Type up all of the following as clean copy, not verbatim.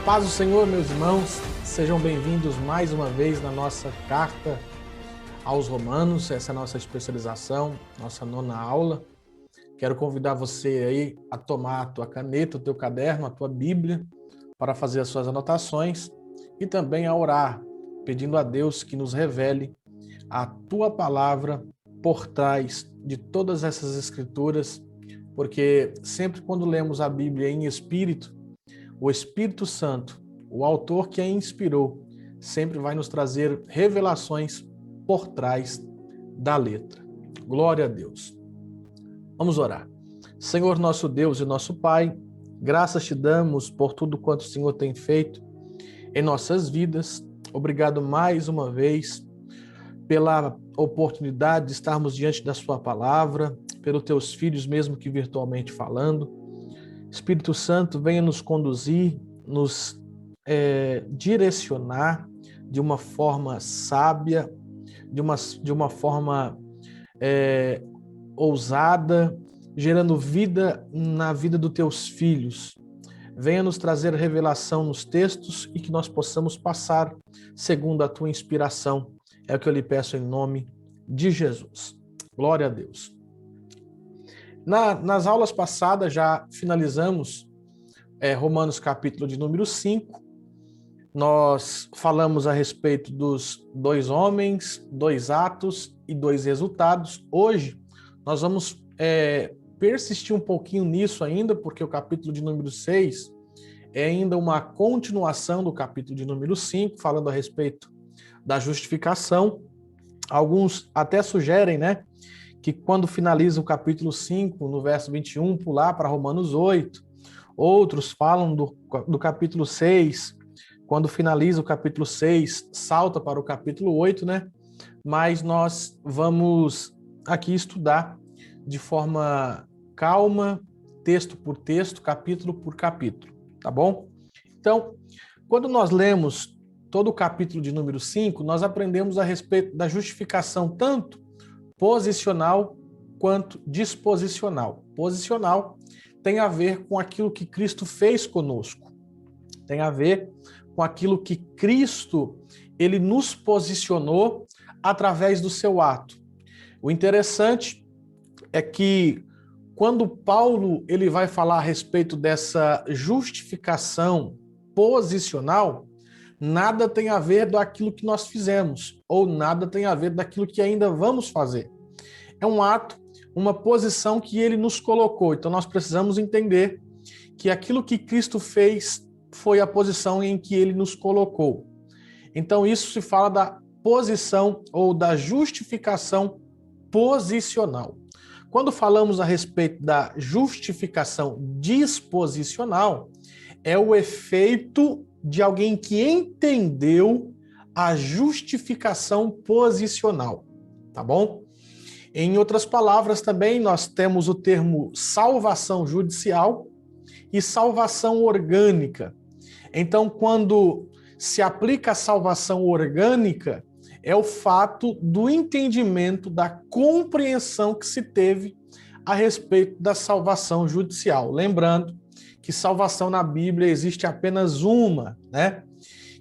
paz do Senhor, meus irmãos, sejam bem-vindos mais uma vez na nossa carta aos Romanos, essa é a nossa especialização, nossa nona aula. Quero convidar você aí a tomar a tua caneta, o teu caderno, a tua Bíblia, para fazer as suas anotações e também a orar, pedindo a Deus que nos revele a tua palavra por trás de todas essas escrituras, porque sempre quando lemos a Bíblia em espírito, o Espírito Santo, o autor que a inspirou, sempre vai nos trazer revelações por trás da letra. Glória a Deus. Vamos orar. Senhor nosso Deus e nosso Pai, graças te damos por tudo quanto o Senhor tem feito em nossas vidas. Obrigado mais uma vez pela oportunidade de estarmos diante da sua palavra, pelos teus filhos, mesmo que virtualmente falando. Espírito Santo, venha nos conduzir, nos direcionar de uma forma sábia, de uma forma ousada, gerando vida na vida dos teus filhos. Venha nos trazer revelação nos textos e que nós possamos passar segundo a tua inspiração. É o que eu lhe peço em nome de Jesus. Glória a Deus. Nas aulas passadas já finalizamos Romanos capítulo de número 5. Nós falamos a respeito dos 2 homens, 2 atos e 2 resultados. Hoje nós vamos persistir um pouquinho nisso ainda, porque o capítulo de número 6 é ainda uma continuação do capítulo de número 5, falando a respeito da justificação. Alguns até sugerem, né, que quando finaliza o capítulo 5, no verso 21, pular para Romanos 8. Outros falam do capítulo 6, quando finaliza o capítulo 6, salta para o capítulo 8, né? Mas nós vamos aqui estudar de forma calma, texto por texto, capítulo por capítulo, tá bom? Então, quando nós lemos todo o capítulo de número 5, nós aprendemos a respeito da justificação tanto posicional quanto disposicional. Posicional tem a ver com aquilo que Cristo fez conosco. Tem a ver com aquilo que Cristo, ele nos posicionou através do seu ato. O interessante é que quando Paulo ele vai falar a respeito dessa justificação posicional, nada tem a ver daquilo que nós fizemos, ou nada tem a ver daquilo que ainda vamos fazer. É um ato, uma posição que ele nos colocou. Então nós precisamos entender que aquilo que Cristo fez foi a posição em que ele nos colocou. Então isso se fala da posição ou da justificação posicional. Quando falamos a respeito da justificação disposicional, é o efeito de alguém que entendeu a justificação posicional, tá bom? Em outras palavras também nós temos o termo salvação judicial e salvação orgânica. Então, quando se aplica a salvação orgânica, é o fato do entendimento, da compreensão que se teve a respeito da salvação judicial. Lembrando que salvação na Bíblia existe apenas uma, né?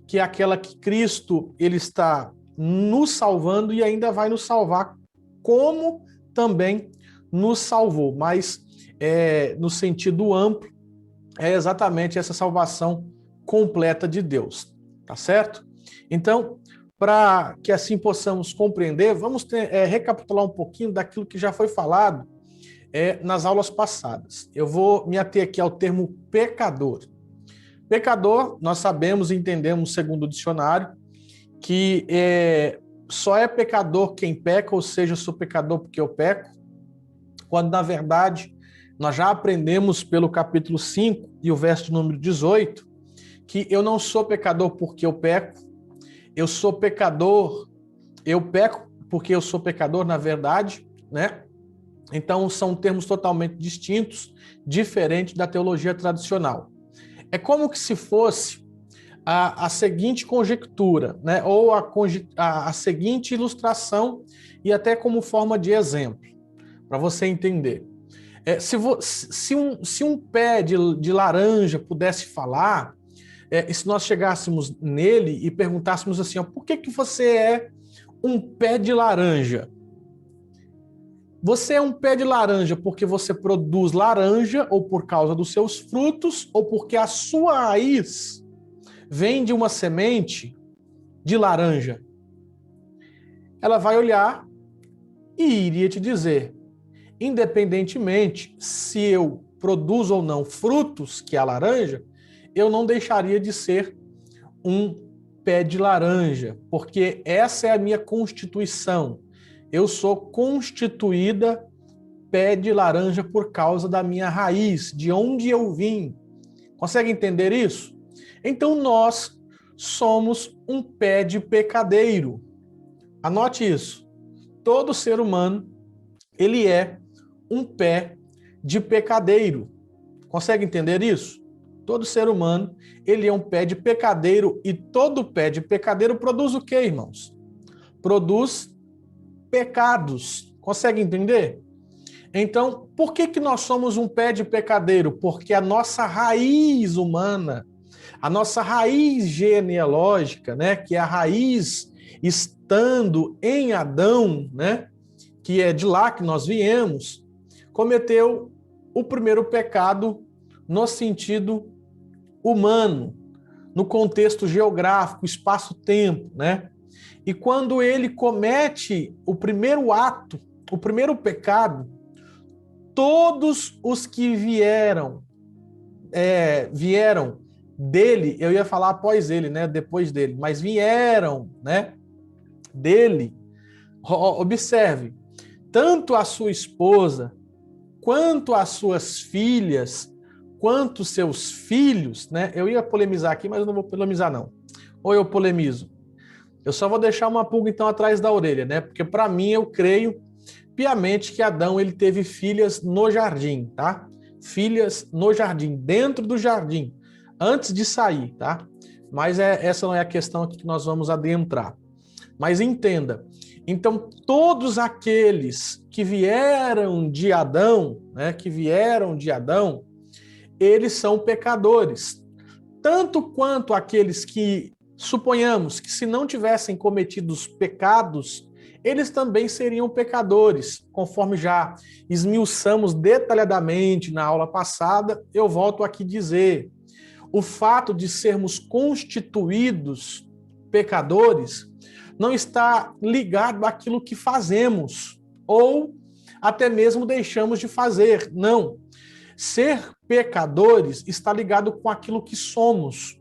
Que é aquela que Cristo ele está nos salvando e ainda vai nos salvar, como também nos salvou, mas no sentido amplo, é exatamente essa salvação completa de Deus, tá certo? Então, para que assim possamos compreender, vamos recapitular um pouquinho daquilo que já foi falado nas aulas passadas. Eu vou me ater aqui ao termo pecador. Pecador, nós sabemos e entendemos, segundo o dicionário, que só é pecador quem peca, ou seja, eu sou pecador porque eu peco, quando na verdade nós já aprendemos pelo capítulo 5 e o verso número 18, que eu não sou pecador porque eu peco, eu sou pecador, eu peco porque eu sou pecador, na verdade, né? Então, são termos totalmente distintos, diferentes da teologia tradicional. É como que se fosse a seguinte conjectura, né? Ou a seguinte ilustração, e até como forma de exemplo, para você entender. Se um pé de laranja pudesse falar, E se nós chegássemos nele e perguntássemos assim, ó, por que que você é um pé de laranja? Você é um pé de laranja porque você produz laranja ou por causa dos seus frutos ou porque a sua raiz vem de uma semente de laranja? Ela vai olhar e iria te dizer, independentemente se eu produzo ou não frutos, que é a laranja, eu não deixaria de ser um pé de laranja, porque essa é a minha constituição. Eu sou constituída pé de laranja por causa da minha raiz, de onde eu vim. Consegue entender isso? Então nós somos um pé de pecadeiro. Anote isso. Todo ser humano, ele é um pé de pecadeiro. Consegue entender isso? Todo ser humano, ele é um pé de pecadeiro e todo pé de pecadeiro produz o quê, irmãos? Produz pecados. Consegue entender? Então, por que que nós somos um pé de pecadeiro? Porque a nossa raiz humana, a nossa raiz genealógica, né, que é a raiz estando em Adão, né, que é de lá que nós viemos, cometeu o primeiro pecado no sentido humano, no contexto geográfico, espaço-tempo, né? E quando ele comete o primeiro ato, o primeiro pecado, todos os que vieram dele, eu ia falar após ele, né? Depois dele, mas vieram, né? Dele. Observe, tanto a sua esposa, quanto as suas filhas, quanto seus filhos, né? Eu ia polemizar aqui, mas eu não vou polemizar, não. Ou eu polemizo? Eu só vou deixar uma pulga, então, atrás da orelha, né? Porque, para mim, eu creio piamente que Adão, ele teve filhas no jardim, tá? Filhas no jardim, dentro do jardim, antes de sair, tá? Mas essa não é a questão aqui que nós vamos adentrar. Mas entenda, então todos aqueles que vieram de Adão, né, eles são pecadores. Tanto quanto aqueles que, suponhamos, que se não tivessem cometido os pecados, eles também seriam pecadores, conforme já esmiuçamos detalhadamente na aula passada, eu volto aqui dizer, o fato de sermos constituídos pecadores não está ligado àquilo que fazemos, ou até mesmo deixamos de fazer. Não. Ser pecadores está ligado com aquilo que somos.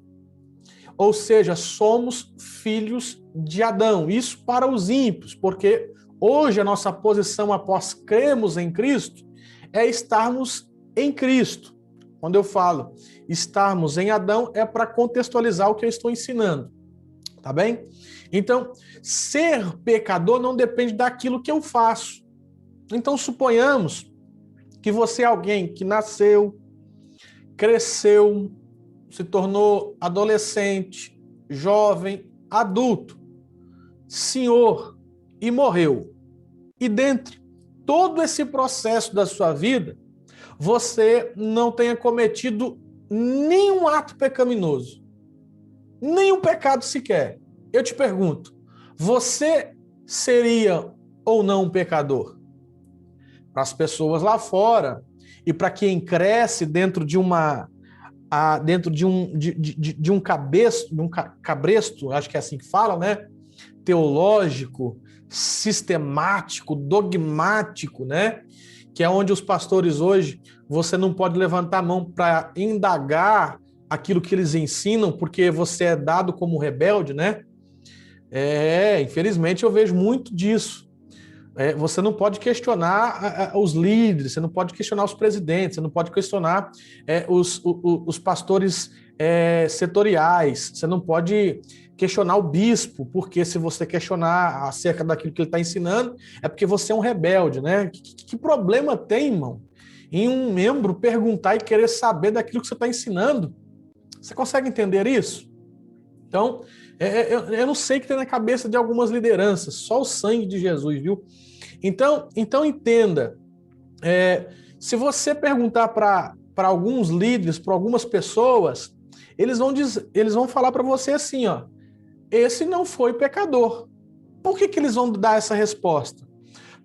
Ou seja, somos filhos de Adão. Isso para os ímpios, porque hoje a nossa posição após crermos em Cristo é estarmos em Cristo. Quando eu falo estarmos em Adão, é para contextualizar o que eu estou ensinando. Tá bem? Então, ser pecador não depende daquilo que eu faço. Então, suponhamos que você é alguém que nasceu, cresceu, se tornou adolescente, jovem, adulto, senhor e morreu. E dentro todo esse processo da sua vida, você não tenha cometido nenhum ato pecaminoso, nenhum pecado sequer. Eu te pergunto, você seria ou não um pecador? Para as pessoas lá fora e para quem cresce dentro de um cabresto, acho que é assim que fala, né? Teológico, sistemático, dogmático, né? Que é onde os pastores hoje, você não pode levantar a mão para indagar aquilo que eles ensinam, porque você é dado como rebelde, né? Infelizmente eu vejo muito disso. Você não pode questionar os líderes, você não pode questionar os presidentes, você não pode questionar os pastores setoriais, você não pode questionar o bispo, porque se você questionar acerca daquilo que ele está ensinando, é porque você é um rebelde, né? Que problema tem, irmão, em um membro perguntar e querer saber daquilo que você está ensinando? Você consegue entender isso? Então, eu não sei o que tem na cabeça de algumas lideranças, só o sangue de Jesus, viu? Então entenda, se você perguntar para alguns líderes, para algumas pessoas, eles vão falar para você assim, ó, esse não foi pecador. Por que eles vão dar essa resposta?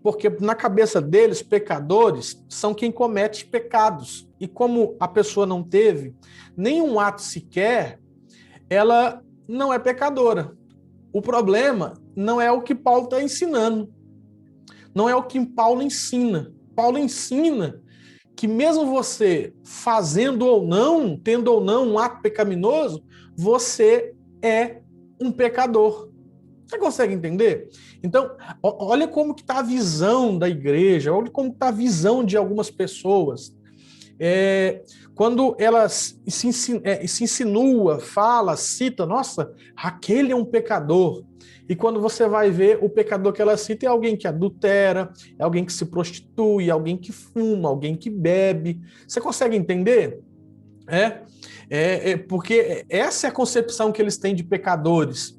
Porque na cabeça deles, pecadores são quem comete pecados. E como a pessoa não teve nenhum ato sequer, ela não é pecadora. O problema não é o que Paulo está ensinando. Não é o que Paulo ensina. Paulo ensina que mesmo você fazendo ou não, tendo ou não um ato pecaminoso, você é um pecador. Você consegue entender? Então, olha como que está a visão da igreja, olha como está a visão de algumas pessoas. Quando ela se insinua, fala, cita, nossa, aquele é um pecador. E quando você vai ver, o pecador que ela cita é alguém que adultera, é alguém que se prostitui, é alguém que fuma, alguém que bebe. Você consegue entender? Porque essa é a concepção que eles têm de pecadores.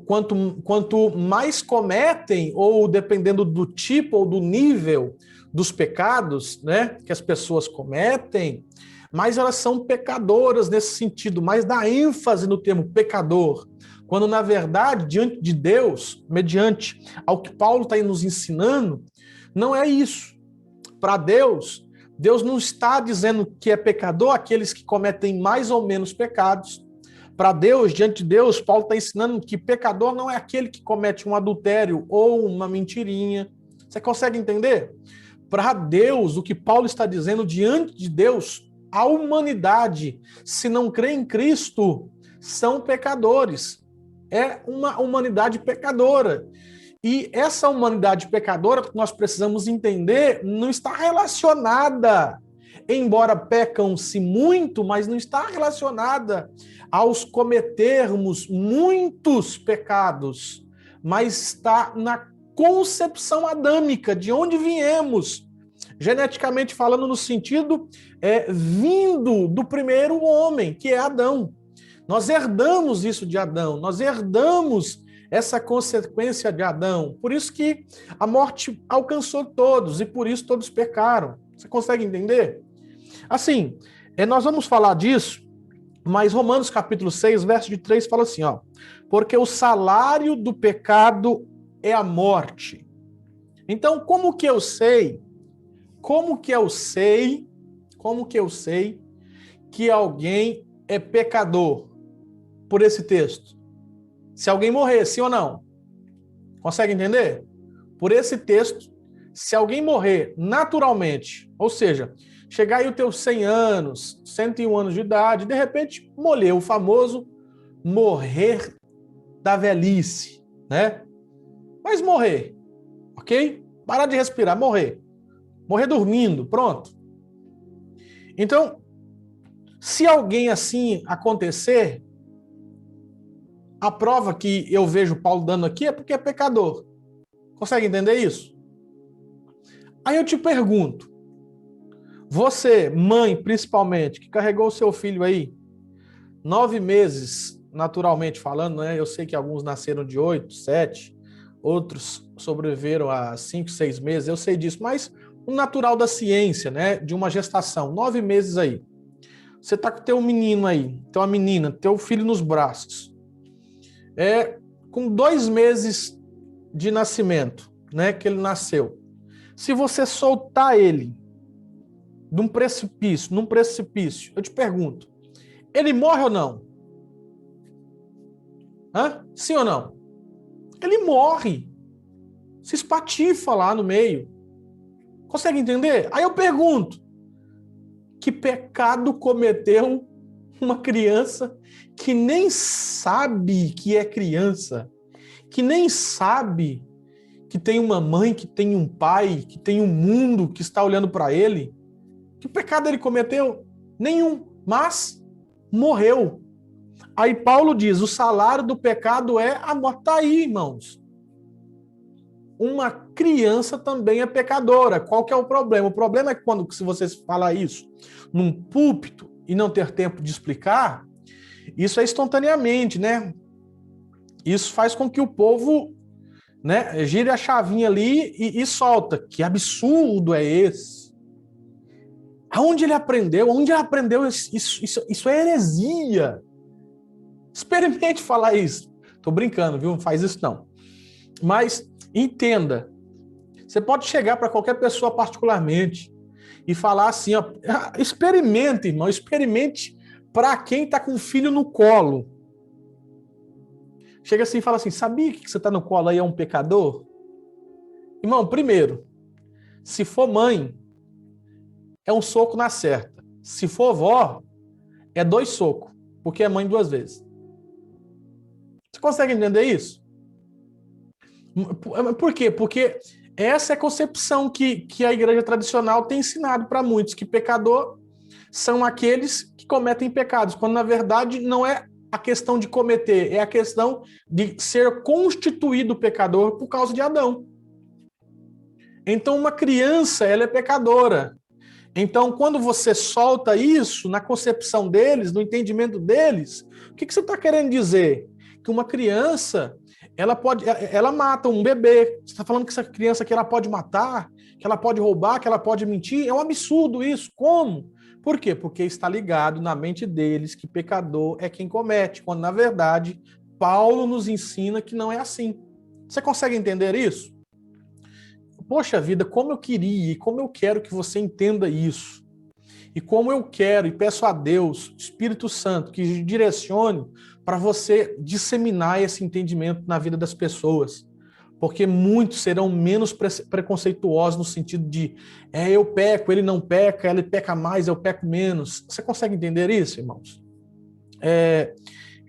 Quanto mais cometem, ou dependendo do tipo ou do nível dos pecados, né, que as pessoas cometem, mais elas são pecadoras nesse sentido, mais dá ênfase no termo pecador, quando na verdade, diante de Deus, mediante ao que Paulo está nos ensinando, não é isso. Para Deus, Deus não está dizendo que é pecador aqueles que cometem mais ou menos pecados. Para Deus, diante de Deus, Paulo está ensinando que pecador não é aquele que comete um adultério ou uma mentirinha. Você consegue entender? Para Deus, o que Paulo está dizendo, diante de Deus, a humanidade, se não crê em Cristo, são pecadores. É uma humanidade pecadora. E essa humanidade pecadora, que nós precisamos entender, não está relacionada, embora pecam-se muito, mas não está relacionada aos cometermos muitos pecados, mas está na concepção adâmica, de onde viemos, geneticamente falando, no sentido vindo do primeiro homem, que é Adão. Nós herdamos isso de Adão, nós herdamos essa consequência de Adão. Por isso que a morte alcançou todos e por isso todos pecaram. Você consegue entender? Assim, nós vamos falar disso, mas Romanos capítulo 6, verso de 3 fala assim, ó, porque o salário do pecado é a morte. Então, como que eu sei que alguém é pecador por esse texto? Se alguém morrer, sim ou não? Consegue entender? Por esse texto, se alguém morrer naturalmente, ou seja, chegar aí os teus 100 anos, 101 anos de idade, de repente morrer, o famoso morrer da velhice, né? Mas morrer, ok? Parar de respirar, morrer. Morrer dormindo, pronto. Então, se alguém assim acontecer, a prova que eu vejo Paulo dando aqui é porque é pecador. Consegue entender isso? Aí eu te pergunto, você, mãe principalmente, que carregou o seu filho aí 9 meses, naturalmente falando, né? Eu sei que alguns nasceram de 8, 7, outros sobreviveram a 5, 6 meses, eu sei disso, mas o natural da ciência, né? De uma gestação, 9 meses aí. Você tá com teu menino aí, tua menina, teu filho nos braços. Com 2 meses de nascimento, né, que ele nasceu. Se você soltar ele num precipício, eu te pergunto, ele morre ou não? Sim ou não? Ele morre. Se espatifa lá no meio. Consegue entender? Aí eu pergunto, que pecado cometeu uma criança que nem sabe que é criança, que nem sabe que tem uma mãe, que tem um pai, que tem um mundo que está olhando para ele? Que pecado ele cometeu? Nenhum, mas morreu. Aí Paulo diz, o salário do pecado é a morte. Tá aí, irmãos. Uma criança também é pecadora. Qual que é o problema? O problema é que se você falar isso num púlpito e não ter tempo de explicar, isso é espontaneamente, né? Isso faz com que o povo, né, gire a chavinha ali e solta. Que absurdo é esse? Aonde ele aprendeu? Onde ele aprendeu isso? Isso é heresia. Experimente falar isso. Tô brincando, viu? Não faz isso não. Mas entenda, você pode chegar para qualquer pessoa particularmente e falar assim, ó, experimente, irmão, experimente para quem está com o filho no colo. Chega assim e fala assim, sabia que você está no colo aí é um pecador? Irmão, primeiro, se for mãe, é um soco na certa. Se for vó, é 2 socos, porque é mãe 2 vezes. Você consegue entender isso? Por quê? Porque essa é a concepção que a igreja tradicional tem ensinado para muitos, que pecador são aqueles que cometem pecados, quando na verdade não é a questão de cometer, é a questão de ser constituído pecador por causa de Adão. Então uma criança, ela é pecadora. Então quando você solta isso na concepção deles, no entendimento deles, o que você está querendo dizer? Que uma criança, ela mata um bebê. Você está falando que essa criança aqui ela pode matar, que ela pode roubar, que ela pode mentir? É um absurdo isso. Como? Por quê? Porque está ligado na mente deles que pecador é quem comete, quando na verdade Paulo nos ensina que não é assim. Você consegue entender isso? Poxa vida, como eu queria e como eu quero que você entenda isso. E como eu quero e peço a Deus, Espírito Santo, que direcione para você disseminar esse entendimento na vida das pessoas. Porque muitos serão menos preconceituosos no sentido de eu peco, ele não peca, ele peca mais, eu peco menos. Você consegue entender isso, irmãos?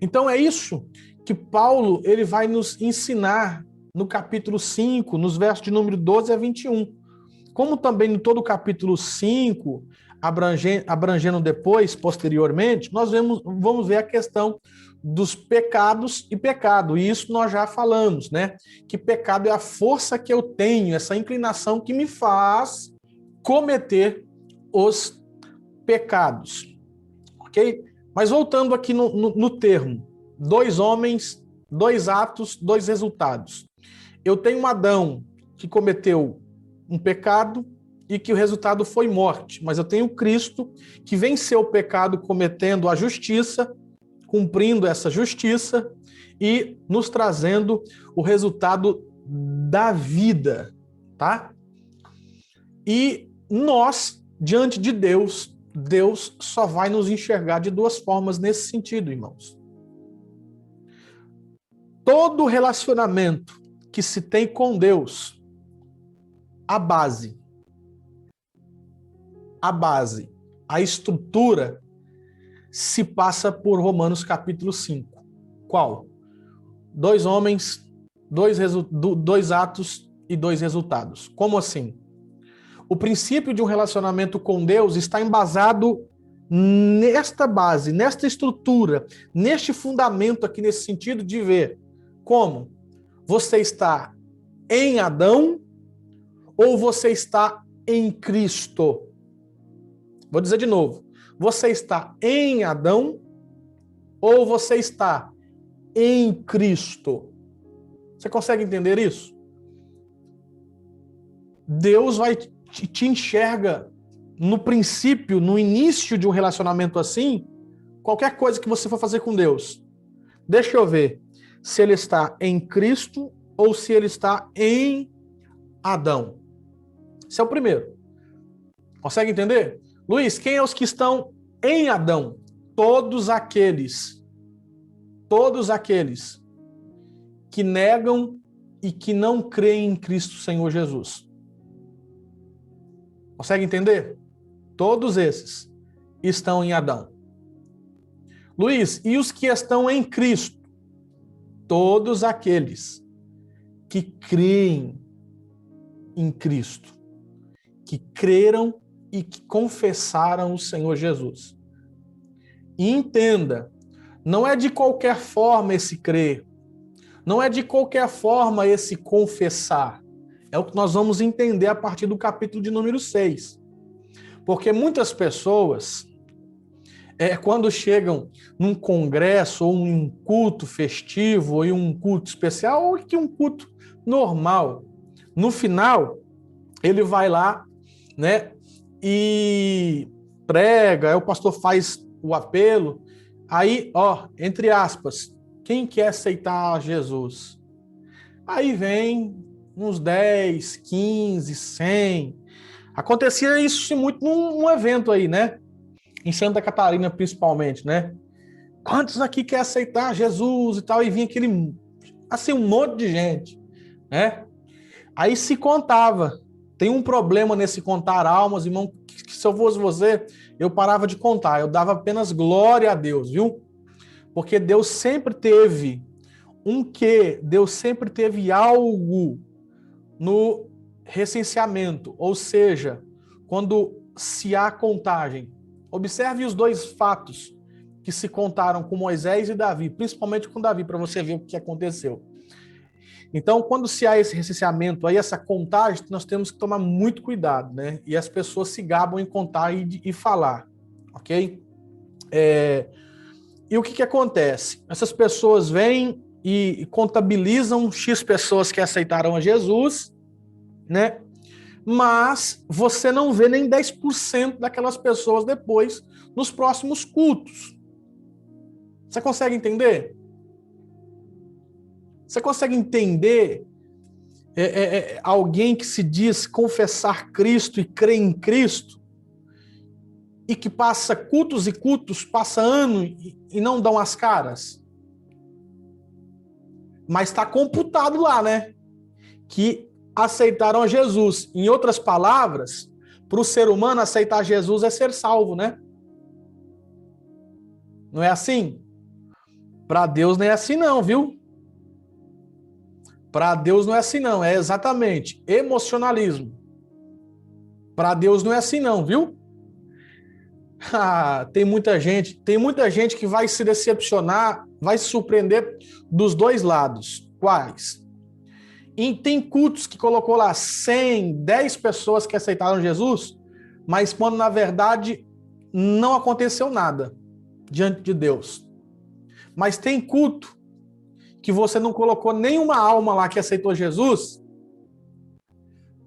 Então é isso que Paulo ele vai nos ensinar no capítulo 5, nos versos de número 12 a 21. Como também em todo o capítulo 5, abrangendo depois, posteriormente, nós vamos ver a questão dos pecados e pecado. E isso nós já falamos, né? Que pecado é a força que eu tenho, essa inclinação que me faz cometer os pecados. Ok? Mas voltando aqui no termo, 2 homens, 2 atos, 2 resultados. Eu tenho um Adão que cometeu um pecado e que o resultado foi morte, mas eu tenho Cristo que venceu o pecado cometendo a justiça, cumprindo essa justiça e nos trazendo o resultado da vida, tá? E nós, diante de Deus, Deus só vai nos enxergar de 2 formas nesse sentido, irmãos. Todo relacionamento que se tem com Deus, a base, a estrutura se passa por Romanos capítulo 5. Qual? 2 homens, 2 atos e 2 resultados. Como assim? O princípio de um relacionamento com Deus está embasado nesta base, nesta estrutura, neste fundamento aqui, nesse sentido de ver como você está em Adão ou você está em Cristo. Vou dizer de novo. Você está em Adão ou você está em Cristo? Você consegue entender isso? Deus te enxerga no princípio, no início de um relacionamento assim, qualquer coisa que você for fazer com Deus. Deixa eu ver se ele está em Cristo ou se ele está em Adão. Esse é o primeiro. Consegue entender? Luiz, quem é os que estão em Adão? Todos aqueles que negam e que não creem em Cristo Senhor Jesus. Consegue entender? Todos esses estão em Adão. Luiz, e os que estão em Cristo? Todos aqueles que creem em Cristo, que creram e que confessaram o Senhor Jesus. E entenda, não é de qualquer forma esse crer, não é de qualquer forma esse confessar. É o que nós vamos entender a partir do capítulo de número 6. Porque muitas pessoas, quando chegam num congresso, ou em um culto festivo, ou em um culto especial, ou em um culto normal, no final, ele vai lá, né, e prega, aí o pastor faz o apelo, Aí, ó, entre aspas, quem quer aceitar Jesus? Aí vem uns 10, 15, 100. Acontecia isso muito num evento aí, né? Em Santa Catarina, principalmente, né? Quantos aqui quer aceitar Jesus e tal? E vinha aquele, assim, um monte de gente, né? Aí se contava. Tem um problema nesse contar almas, irmão, que se eu fosse você, eu parava de contar. Eu dava apenas glória a Deus, viu? Porque Deus sempre teve um quê? Deus sempre teve algo no recenseamento, ou seja, quando se há contagem. Observe os dois fatos que se contaram com Moisés e Davi, principalmente com Davi, para você ver o que aconteceu. Então, quando se há esse recenseamento aí, essa contagem, nós temos que tomar muito cuidado, né? E as pessoas se gabam em contar e falar, ok? E o que acontece? Essas pessoas vêm e contabilizam X pessoas que aceitaram a Jesus, né? Mas você não vê nem 10% daquelas pessoas depois nos próximos cultos. Você consegue entender? Você consegue entender alguém que se diz confessar Cristo e crê em Cristo e que passa cultos e cultos, passa ano e não dão as caras? Mas está computado lá, né? Que aceitaram a Jesus. Em outras palavras, para o ser humano aceitar Jesus é ser salvo, né? Não é assim? Para Deus não é assim não, viu? Para Deus não é assim não, é exatamente emocionalismo. Para Deus não é assim não, viu? Ah, tem muita gente que vai se decepcionar, vai se surpreender dos dois lados. Quais? E tem cultos que colocou lá 100, 10 pessoas que aceitaram Jesus, mas quando na verdade não aconteceu nada diante de Deus. Mas tem culto que você não colocou nenhuma alma lá que aceitou Jesus,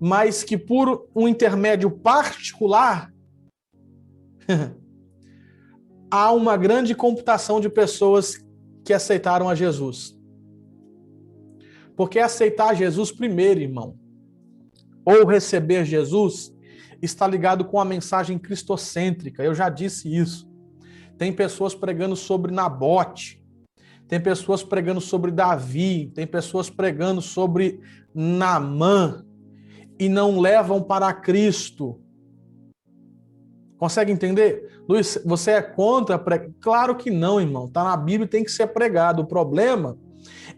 mas que por um intermédio particular há uma grande computação de pessoas que aceitaram a Jesus. Porque aceitar Jesus primeiro, irmão, ou receber Jesus, está ligado com a mensagem cristocêntrica. Eu já disse isso. Tem pessoas pregando sobre Nabote, tem pessoas pregando sobre Davi, tem pessoas pregando sobre Naamã e não levam para Cristo. Consegue entender? Luiz, você é contra? Claro que não, irmão. Está na Bíblia e tem que ser pregado. O problema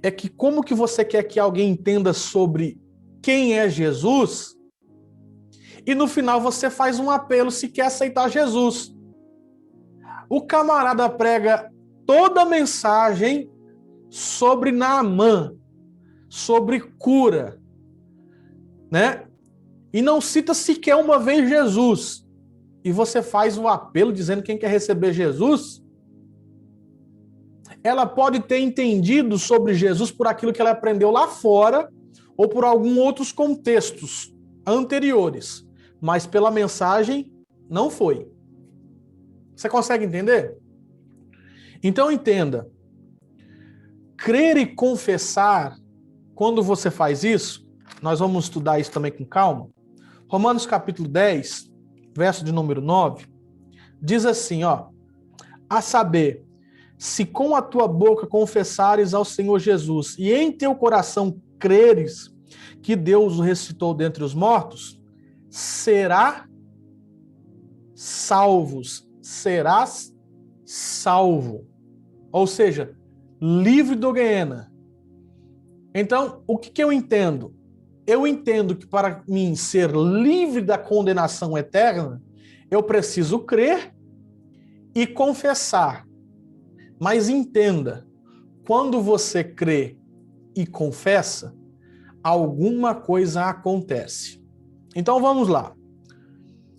é que como que você quer que alguém entenda sobre quem é Jesus e no final você faz um apelo se quer aceitar Jesus. O camarada prega toda a mensagem sobre Naamã, sobre cura, né? E não cita sequer uma vez Jesus. E você faz um apelo dizendo quem quer receber Jesus, ela pode ter entendido sobre Jesus por aquilo que ela aprendeu lá fora ou por alguns outros contextos anteriores, mas pela mensagem não foi. Você consegue entender? Então entenda, crer e confessar, quando você faz isso, nós vamos estudar isso também com calma. Romanos capítulo 10, verso de número 9, diz assim, ó, a saber, se com a tua boca confessares ao Senhor Jesus e em teu coração creres que Deus o ressuscitou dentre os mortos, serás salvo. Ou seja, livre do Guiena. Então, o que eu entendo? Eu entendo que para mim ser livre da condenação eterna, eu preciso crer e confessar. Mas entenda, quando você crê e confessa, alguma coisa acontece. Então vamos lá.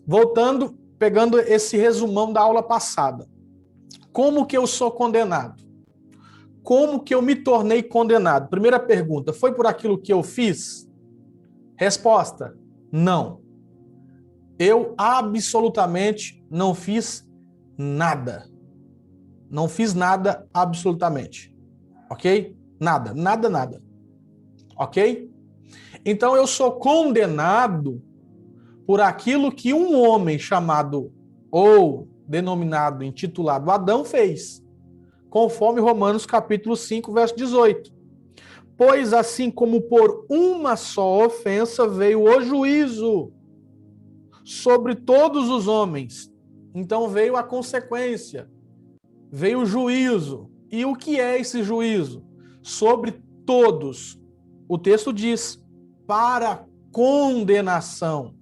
Voltando, pegando esse resumão da aula passada. Como que eu sou condenado? Como que eu me tornei condenado? Primeira pergunta, foi por aquilo que eu fiz? Resposta, não. Eu absolutamente não fiz nada. Não fiz nada absolutamente. Ok? Nada, nada, nada. Ok? Então eu sou condenado por aquilo que um homem chamado ou denominado, intitulado Adão fez, conforme Romanos capítulo 5, verso 18. Pois assim como por uma só ofensa veio o juízo sobre todos os homens, então veio a consequência, veio o juízo. E o que é esse juízo? Sobre todos. O texto diz, para condenação.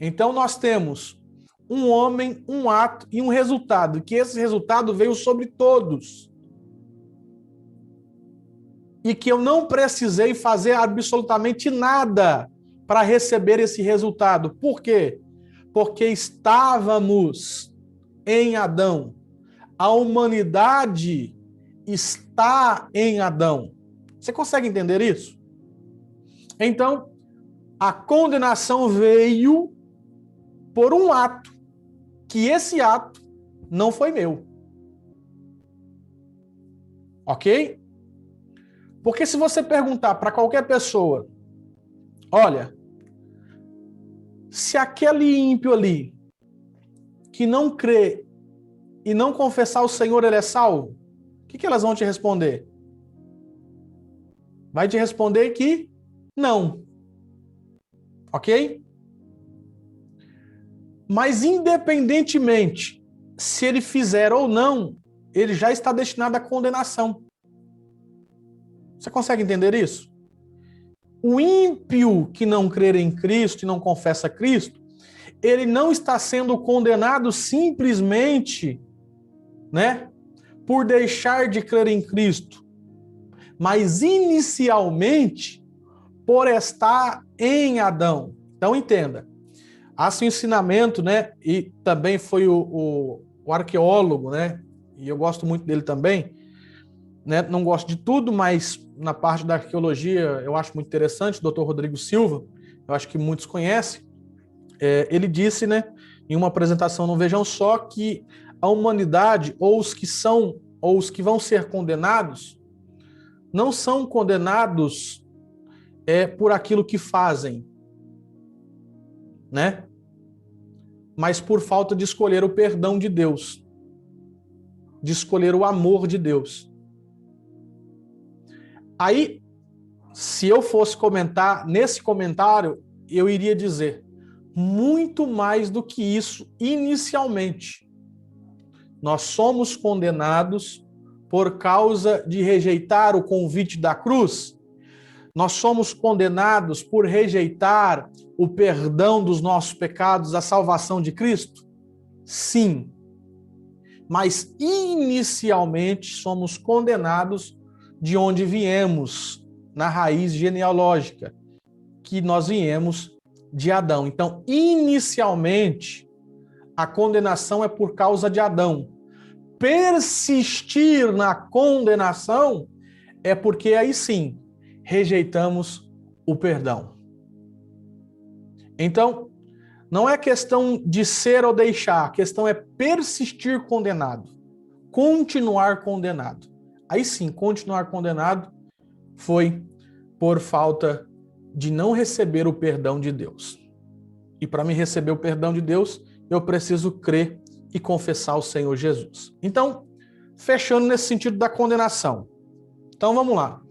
Então nós temos um homem, um ato e um resultado, que esse resultado veio sobre todos. E que eu não precisei fazer absolutamente nada para receber esse resultado. Por quê? Porque estávamos em Adão. A humanidade está em Adão. Você consegue entender isso? Então, a condenação veio por um ato, que esse ato não foi meu. Ok? Porque se você perguntar para qualquer pessoa, olha, se aquele ímpio ali que não crê e não confessar o Senhor, ele é salvo, o que elas vão te responder? Vai te responder que não. Ok? Mas independentemente se ele fizer ou não, ele já está destinado à condenação. Você consegue entender isso? O ímpio que não crer em Cristo e não confessa Cristo, ele não está sendo condenado simplesmente, né, por deixar de crer em Cristo, mas inicialmente por estar em Adão. Então entenda, há esse ensinamento, né, e também foi o arqueólogo, né, e eu gosto muito dele também, né, não gosto de tudo, mas na parte da arqueologia eu acho muito interessante, o Dr. Rodrigo Silva, eu acho que muitos conhecem, ele disse, né, em uma apresentação no Vejam Só, que a humanidade, ou os que são, ou os que vão ser condenados, não são condenados por aquilo que fazem, né? Mas por falta de escolher o perdão de Deus, de escolher o amor de Deus. Aí, se eu fosse comentar, nesse comentário, eu iria dizer, muito mais do que isso inicialmente. Nós somos condenados por causa de rejeitar o convite da cruz. Nós somos condenados por rejeitar o perdão dos nossos pecados, a salvação de Cristo? Sim. Mas inicialmente somos condenados de onde viemos, na raiz genealógica, que nós viemos de Adão. Então, inicialmente, a condenação é por causa de Adão. Persistir na condenação é porque aí sim rejeitamos o perdão. Então, não é questão de ser ou deixar, a questão é persistir condenado, continuar condenado. Aí sim, continuar condenado foi por falta de não receber o perdão de Deus. E para me receber o perdão de Deus, eu preciso crer e confessar o Senhor Jesus. Então, fechando nesse sentido da condenação. Então vamos lá.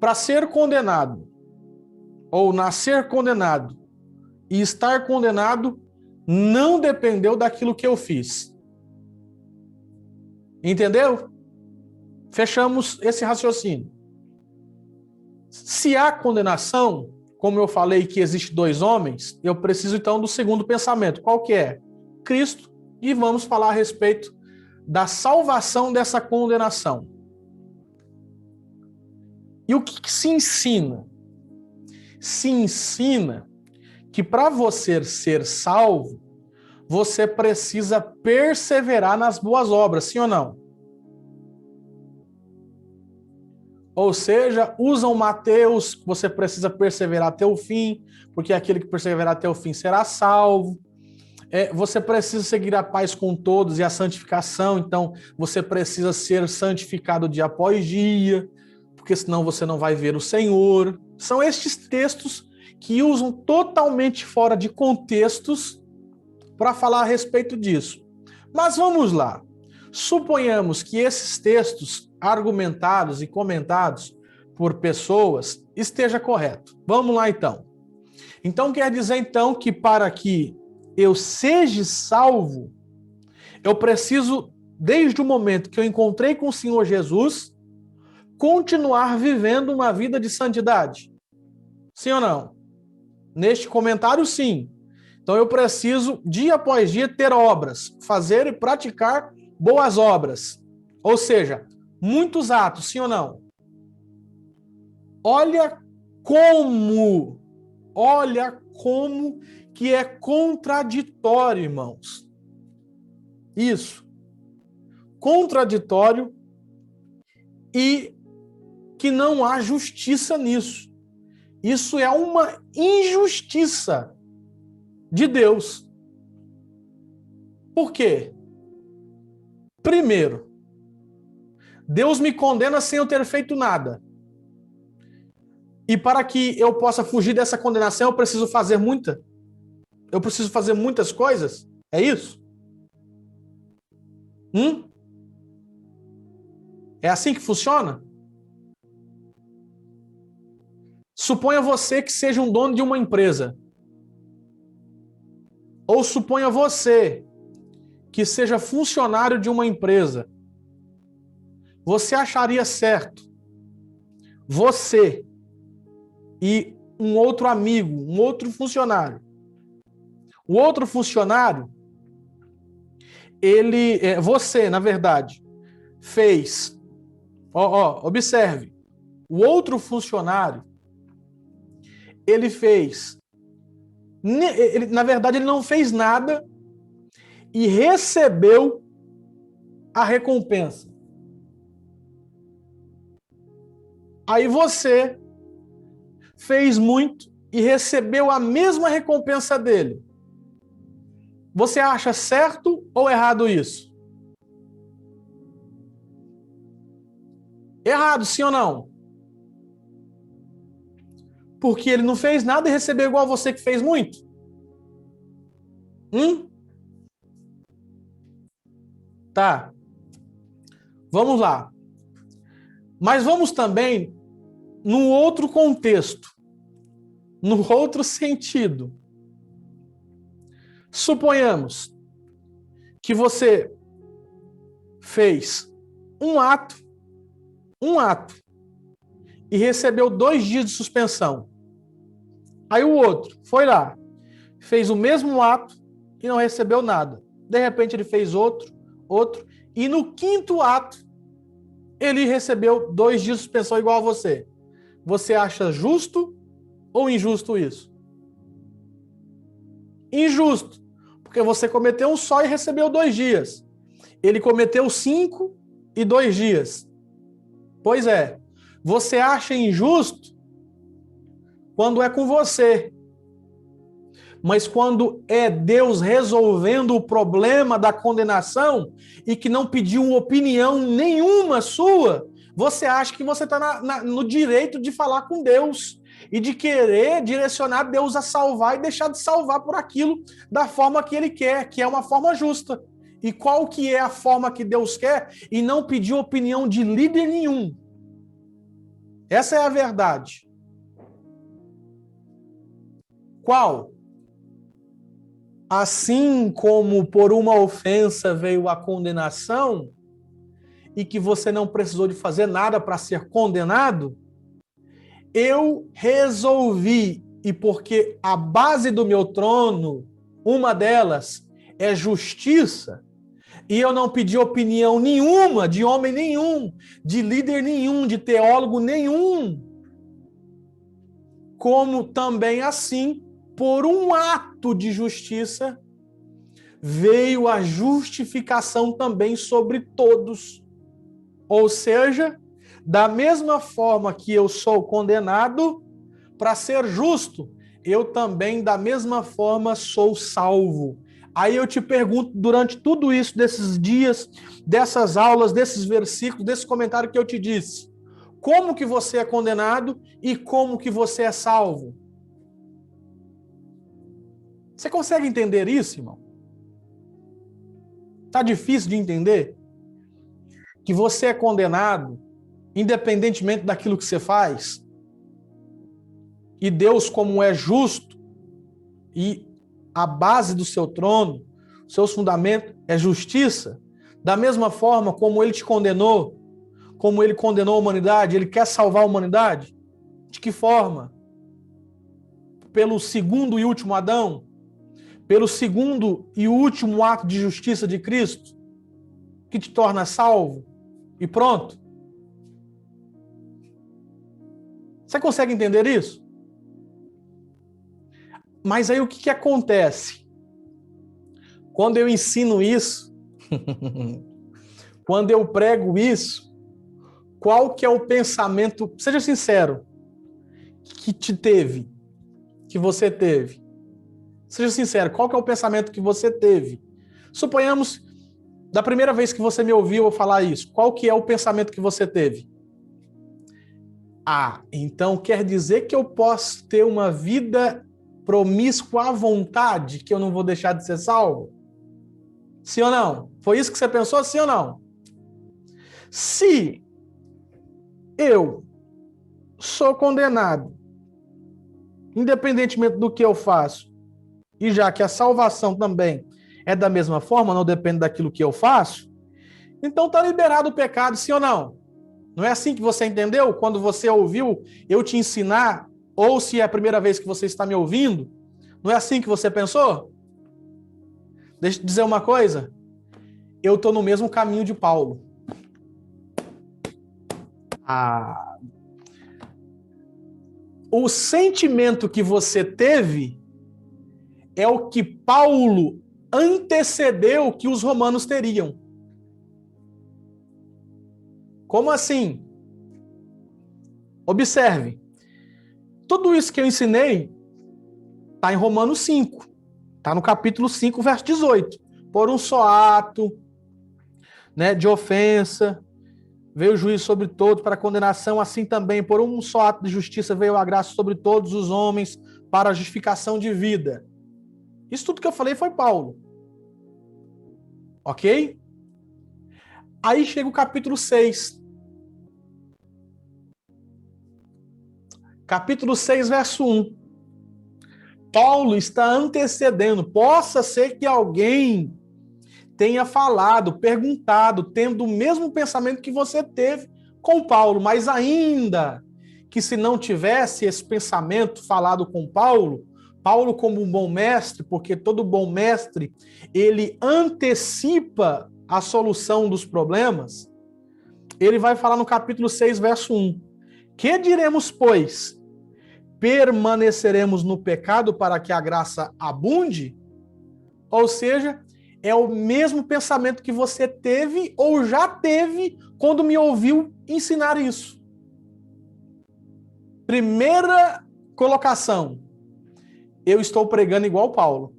Para ser condenado, ou nascer condenado, e estar condenado, não dependeu daquilo que eu fiz. Entendeu? Fechamos esse raciocínio. Se há condenação, como eu falei que existe dois homens, eu preciso então do segundo pensamento. Qual que é? Cristo. E vamos falar a respeito da salvação dessa condenação. E o que se ensina? Se ensina que para você ser salvo, você precisa perseverar nas boas obras, sim ou não? Ou seja, usam Mateus, você precisa perseverar até o fim, porque aquele que perseverar até o fim será salvo. Você precisa seguir a paz com todos e a santificação, então você precisa ser santificado dia após dia, porque senão você não vai ver o Senhor. São estes textos que usam totalmente fora de contextos para falar a respeito disso. Mas vamos lá. Suponhamos que esses textos argumentados e comentados por pessoas esteja correto. Vamos lá então. Então quer dizer então que para que eu seja salvo, eu preciso, desde o momento que eu encontrei com o Senhor Jesus, continuar vivendo uma vida de santidade. Sim ou não? Neste comentário, sim. Então eu preciso, dia após dia, ter obras, fazer e praticar boas obras. Ou seja, muitos atos, sim ou não? Olha como que é contraditório, irmãos. Isso. Contraditório e que não há justiça nisso. Isso é uma injustiça de Deus. Por quê? Primeiro, Deus me condena sem eu ter feito nada. E para que eu possa fugir dessa condenação, eu preciso fazer muitas coisas? É isso? É assim que funciona? Suponha você que seja um dono de uma empresa. Ou suponha você que seja funcionário de uma empresa. Você acharia certo você e um outro amigo, um outro funcionário. O outro funcionário, você, na verdade, fez, observe, o outro funcionário, ele fez, na verdade, ele não fez nada e recebeu a recompensa. Aí você fez muito e recebeu a mesma recompensa dele. Você acha certo ou errado isso? Errado, sim ou não? Porque ele não fez nada e recebeu igual você que fez muito? Tá. Vamos lá. Mas vamos também num outro contexto, num outro sentido. Suponhamos que você fez um ato, e recebeu 2 dias de suspensão. Aí o outro foi lá, fez o mesmo ato e não recebeu nada. De repente ele fez outro, e no 5º ato ele recebeu 2 dias de suspensão igual a você. Você acha justo ou injusto isso? Injusto, porque você cometeu um só e recebeu 2 dias. Ele cometeu 5 e 2 dias. Pois é. Você acha injusto quando é com você. Mas quando é Deus resolvendo o problema da condenação e que não pediu opinião nenhuma sua, você acha que você está no direito de falar com Deus e de querer direcionar Deus a salvar e deixar de salvar por aquilo da forma que Ele quer, que é uma forma justa. E qual que é a forma que Deus quer? E não pedir opinião de líder nenhum. Essa é a verdade. Qual? Assim como por uma ofensa veio a condenação, e que você não precisou de fazer nada para ser condenado, eu resolvi, e porque a base do meu trono, uma delas, é justiça, e eu não pedi opinião nenhuma, de homem nenhum, de líder nenhum, de teólogo nenhum, como também assim, por um ato de justiça, veio a justificação também sobre todos. Ou seja, da mesma forma que eu sou condenado, para ser justo, eu também, da mesma forma, sou salvo. Aí eu te pergunto, durante tudo isso, desses dias, dessas aulas, desses versículos, desse comentário que eu te disse, como que você é condenado e como que você é salvo? Você consegue entender isso, irmão? Tá difícil de entender? Que você é condenado, independentemente daquilo que você faz? E Deus, como é justo, e a base do seu trono, seus fundamentos é justiça, da mesma forma como ele te condenou, como ele condenou a humanidade, ele quer salvar a humanidade? De que forma? Pelo segundo e último Adão? Pelo segundo e último ato de justiça de Cristo, que te torna salvo e pronto? Você consegue entender isso? Mas aí o que acontece? Quando eu ensino isso, quando eu prego isso, qual que é o pensamento, seja sincero, que te teve, que você teve? Seja sincero, qual que é o pensamento que você teve? Suponhamos, da primeira vez que você me ouviu eu falar isso, qual que é o pensamento que você teve? Ah, então quer dizer que eu posso ter uma vida promíscua à vontade, que eu não vou deixar de ser salvo? Sim ou não? Foi isso que você pensou, sim ou não? Se eu sou condenado, independentemente do que eu faço, e já que a salvação também é da mesma forma, não depende daquilo que eu faço, então está liberado o pecado, sim ou não? Não é assim que você entendeu? Quando você ouviu eu te ensinar, ou se é a primeira vez que você está me ouvindo, não é assim que você pensou? Deixa eu te dizer uma coisa, eu estou no mesmo caminho de Paulo. O sentimento que você teve é o que Paulo antecedeu que os romanos teriam. Como assim? Observe. Tudo isso que eu ensinei está em Romanos 5. Está no capítulo 5, verso 18. Por um só ato, né, de ofensa, veio o juízo sobre todos para condenação, assim também por um só ato de justiça veio a graça sobre todos os homens para a justificação de vida. Isso tudo que eu falei foi Paulo. Ok? Aí chega o capítulo 6. Capítulo 6, verso 1. Paulo está antecedendo. Possa ser que alguém tenha falado, perguntado, tendo o mesmo pensamento que você teve com Paulo, mas ainda que se não tivesse esse pensamento falado com Paulo, Paulo como um bom mestre, porque todo bom mestre, ele antecipa a solução dos problemas, ele vai falar no capítulo 6, verso 1. Que diremos, pois? Permaneceremos no pecado para que a graça abunde? Ou seja, é o mesmo pensamento que você teve ou já teve quando me ouviu ensinar isso. Primeira colocação, eu estou pregando igual Paulo.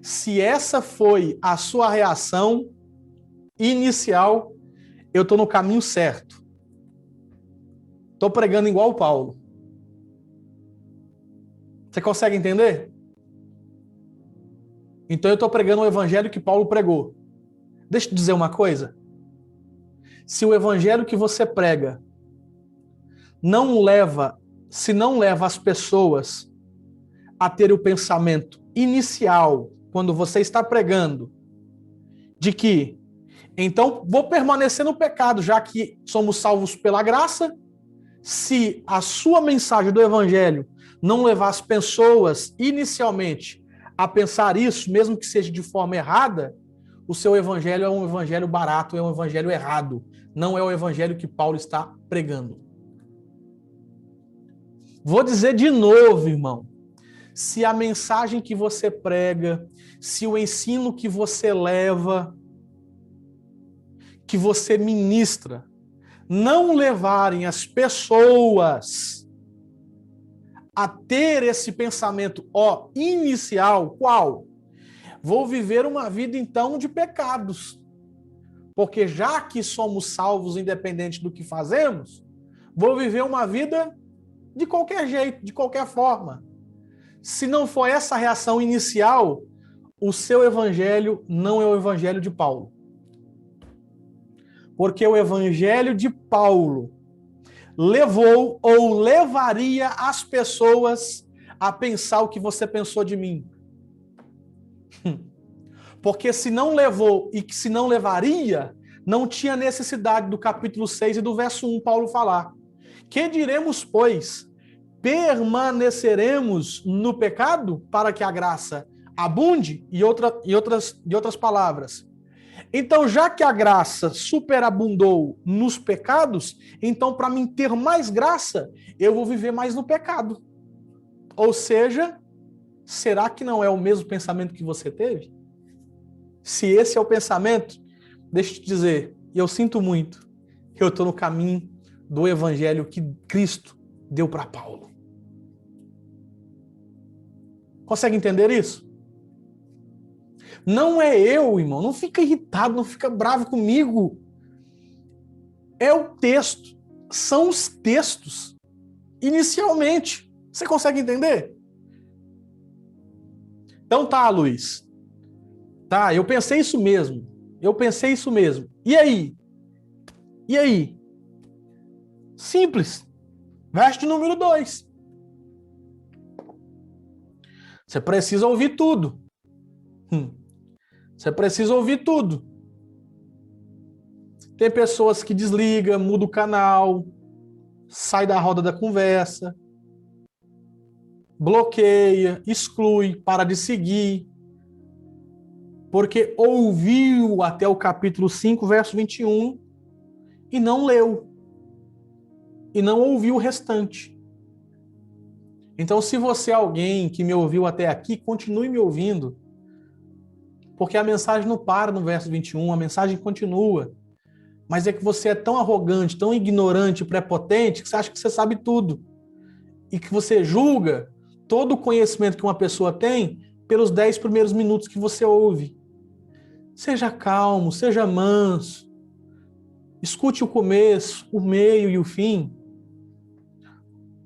Se essa foi a sua reação inicial, eu estou no caminho certo. Estou pregando igual Paulo. Você consegue entender? Então eu estou pregando o evangelho que Paulo pregou. Deixa eu te dizer uma coisa. Se o evangelho que você prega se não leva as pessoas a ter o pensamento inicial, quando você está pregando, de que, então, vou permanecer no pecado, já que somos salvos pela graça, se a sua mensagem do evangelho não levar as pessoas inicialmente a pensar isso, mesmo que seja de forma errada, o seu evangelho é um evangelho barato, é um evangelho errado. Não é o evangelho que Paulo está pregando. Vou dizer de novo, irmão. Se a mensagem que você prega, se o ensino que você leva, que você ministra, não levarem as pessoas a ter esse pensamento inicial, qual? Vou viver uma vida, então, de pecados. Porque já que somos salvos independente do que fazemos, vou viver uma vida de qualquer jeito, de qualquer forma. Se não for essa reação inicial, o seu evangelho não é o evangelho de Paulo. Porque o evangelho de Paulo levou ou levaria as pessoas a pensar o que você pensou de mim. Porque se não levou e que se não levaria, não tinha necessidade do capítulo 6 e do verso 1 Paulo falar. Que diremos, pois? Permaneceremos no pecado para que a graça abunde? E outras palavras. Então, já que a graça superabundou nos pecados, então, para mim ter mais graça, eu vou viver mais no pecado. Ou seja, será que não é o mesmo pensamento que você teve? Se esse é o pensamento, deixa eu te dizer, eu sinto muito, eu estou no caminho do evangelho que Cristo deu para Paulo. Consegue entender isso? Não é eu, irmão, não fica irritado, não fica bravo comigo. É o texto, são os textos, inicialmente. Você consegue entender? Então tá, Luiz. Tá, eu pensei isso mesmo. E aí? E aí? Simples. Verso de número 2. Você precisa ouvir tudo. Você precisa ouvir tudo. Tem pessoas que desligam, muda o canal, sai da roda da conversa, bloqueia, exclui, para de seguir, porque ouviu até o capítulo 5, verso 21, e não leu, e não ouviu o restante. Então, se você é alguém que me ouviu até aqui, continue me ouvindo, porque a mensagem não para no verso 21, a mensagem continua. Mas é que você é tão arrogante, tão ignorante, prepotente, que você acha que você sabe tudo. E que você julga todo o conhecimento que uma pessoa tem pelos 10 primeiros minutos que você ouve. Seja calmo, seja manso. Escute o começo, o meio e o fim.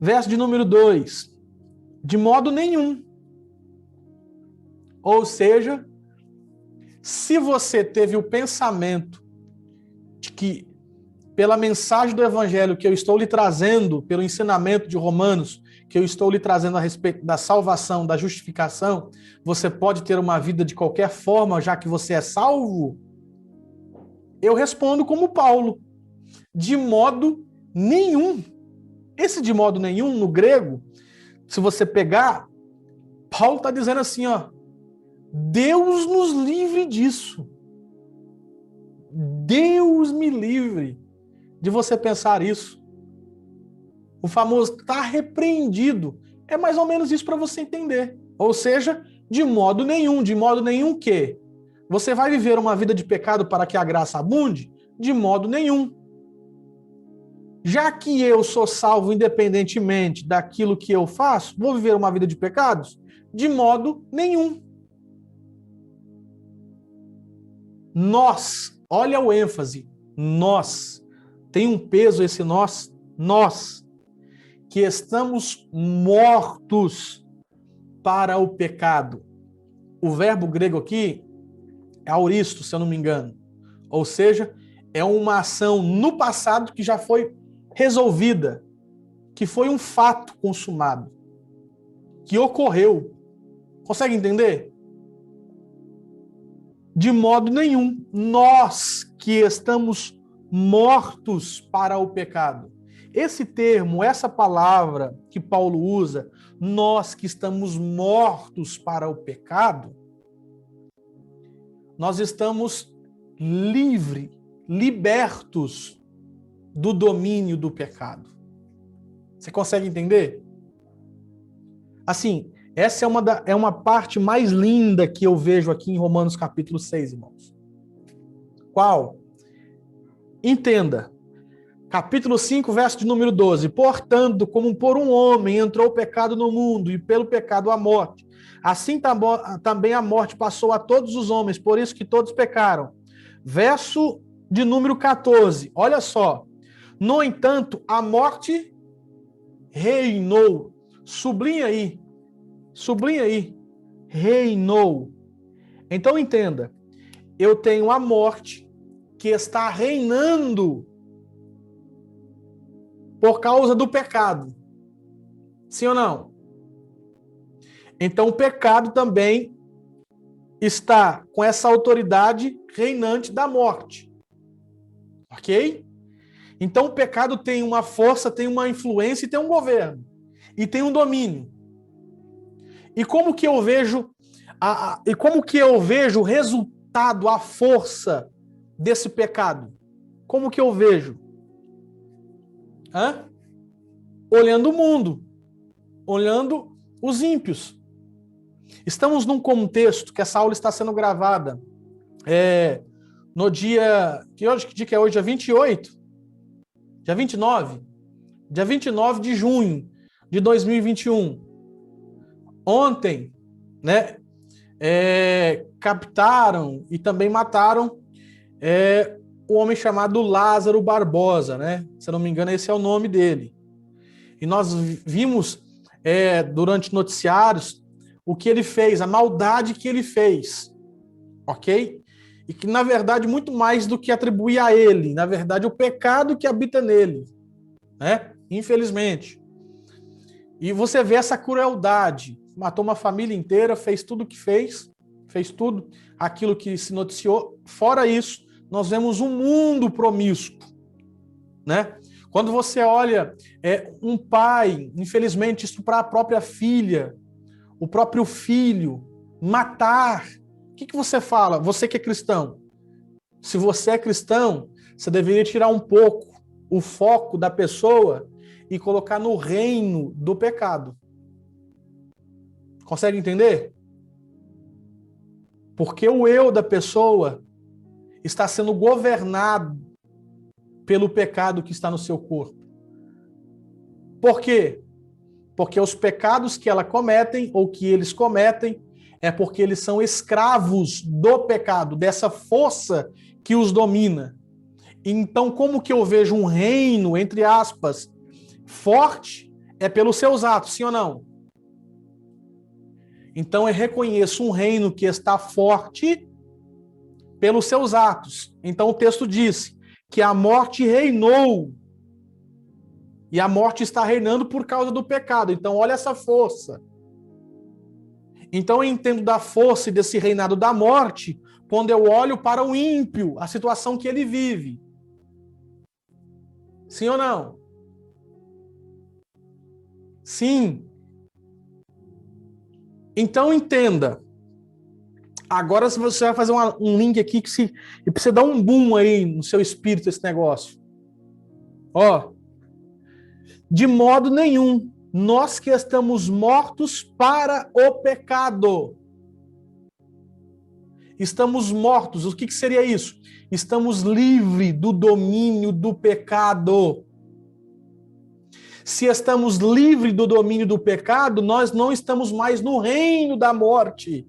Verso de número 2. De modo nenhum. Ou seja, se você teve o pensamento de que, pela mensagem do Evangelho que eu estou lhe trazendo, pelo ensinamento de Romanos, que eu estou lhe trazendo a respeito da salvação, da justificação, você pode ter uma vida de qualquer forma, já que você é salvo? Eu respondo como Paulo, de modo nenhum. Esse de modo nenhum, no grego, se você pegar, Paulo está dizendo assim, ó, Deus nos livre disso. Deus me livre de você pensar isso. O famoso está repreendido. É mais ou menos isso para você entender. Ou seja, de modo nenhum que você vai viver uma vida de pecado para que a graça abunde? De modo nenhum. Já que eu sou salvo independentemente daquilo que eu faço, vou viver uma vida de pecados? De modo nenhum. Nós, olha o ênfase, nós, tem um peso esse nós, que estamos mortos para o pecado. O verbo grego aqui é auristo, se eu não me engano. Ou seja, é uma ação no passado que já foi resolvida, que foi um fato consumado, que ocorreu. Consegue entender? De modo nenhum, nós que estamos mortos para o pecado. Esse termo, essa palavra que Paulo usa, nós que estamos mortos para o pecado, nós estamos libertos do domínio do pecado. Você consegue entender? Assim, essa é uma parte mais linda que eu vejo aqui em Romanos capítulo 6, irmãos. Qual? Entenda. Capítulo 5, verso de número 12. Portanto, como por um homem entrou o pecado no mundo, e pelo pecado a morte, Assim também a morte passou a todos os homens, por isso que todos pecaram. Verso de número 14, olha só. No entanto, a morte reinou. Sublinha aí, reinou. Então entenda, eu tenho a morte que está reinando por causa do pecado. Sim ou não? Então o pecado também está com essa autoridade reinante da morte. Ok? Então o pecado tem uma força, tem uma influência e tem um governo. E tem um domínio. E como que eu vejo o resultado, a força desse pecado? Como que eu vejo? Olhando o mundo, olhando os ímpios. Estamos num contexto que essa aula está sendo gravada no dia... Que dia que é hoje? Dia 28? Dia 29? Dia 29 de junho de 2021. Ontem, né, captaram e também mataram o homem chamado Lázaro Barbosa, né? Se eu não me engano, esse é o nome dele. E nós vimos durante noticiários o que ele fez, a maldade que ele fez, ok? E que, na verdade, muito mais do que atribuir a ele, na verdade, o pecado que habita nele, né? Infelizmente. E você vê essa crueldade, matou uma família inteira, fez tudo o que fez tudo aquilo que se noticiou. Fora isso, nós vemos um mundo promíscuo, né? Quando você olha um pai, infelizmente, estuprar a própria filha, o próprio filho, matar, o que você fala? Você que é cristão. Se você é cristão, você deveria tirar um pouco o foco da pessoa e colocar no reino do pecado. Consegue entender? Porque o eu da pessoa está sendo governado pelo pecado que está no seu corpo. Por quê? Porque os pecados que ela cometem, ou que eles cometem, é porque eles são escravos do pecado, dessa força que os domina. Então, como que eu vejo um reino, entre aspas, forte, é pelos seus atos, sim ou não? Então, eu reconheço um reino que está forte pelos seus atos. Então, o texto diz que a morte reinou. E a morte está reinando por causa do pecado. Então, olha essa força. Então, eu entendo da força e desse reinado da morte quando eu olho para o ímpio, a situação que ele vive. Sim ou não? Sim. Então, entenda. Agora você vai fazer um link aqui que precisa dar um boom aí no seu espírito esse negócio. Ó. De modo nenhum, nós que estamos mortos para o pecado. Estamos mortos. O que seria isso? Estamos livres do domínio do pecado. Se estamos livres do domínio do pecado, nós não estamos mais no reino da morte.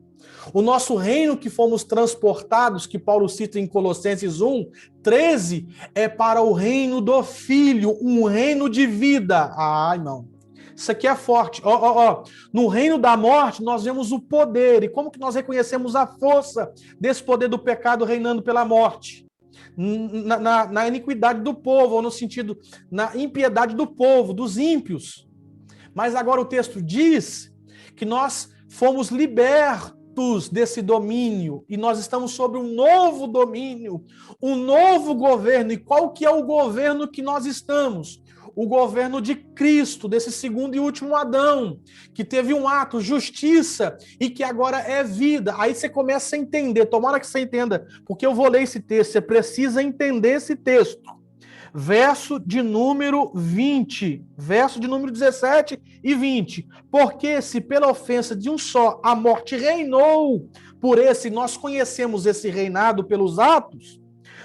O nosso reino que fomos transportados, que Paulo cita em Colossenses 1:13, é para o reino do Filho, um reino de vida. Ah, irmão, isso aqui é forte. No reino da morte, nós vemos o poder. E como que nós reconhecemos a força desse poder do pecado reinando pela morte? Na iniquidade do povo, ou no sentido, na impiedade do povo, dos ímpios. Mas agora o texto diz que nós fomos libertos desse domínio e nós estamos sobre um novo domínio, um novo governo. E qual que é o governo que nós estamos? O governo de Cristo, desse segundo e último Adão, que teve um ato, justiça, e que agora é vida. Aí você começa a entender, tomara que você entenda, porque eu vou ler esse texto, você precisa entender esse texto. Verso de número 20, verso de número 17 e 20. Porque se pela ofensa de um só a morte reinou, por esse nós conhecemos esse reinado pelos atos,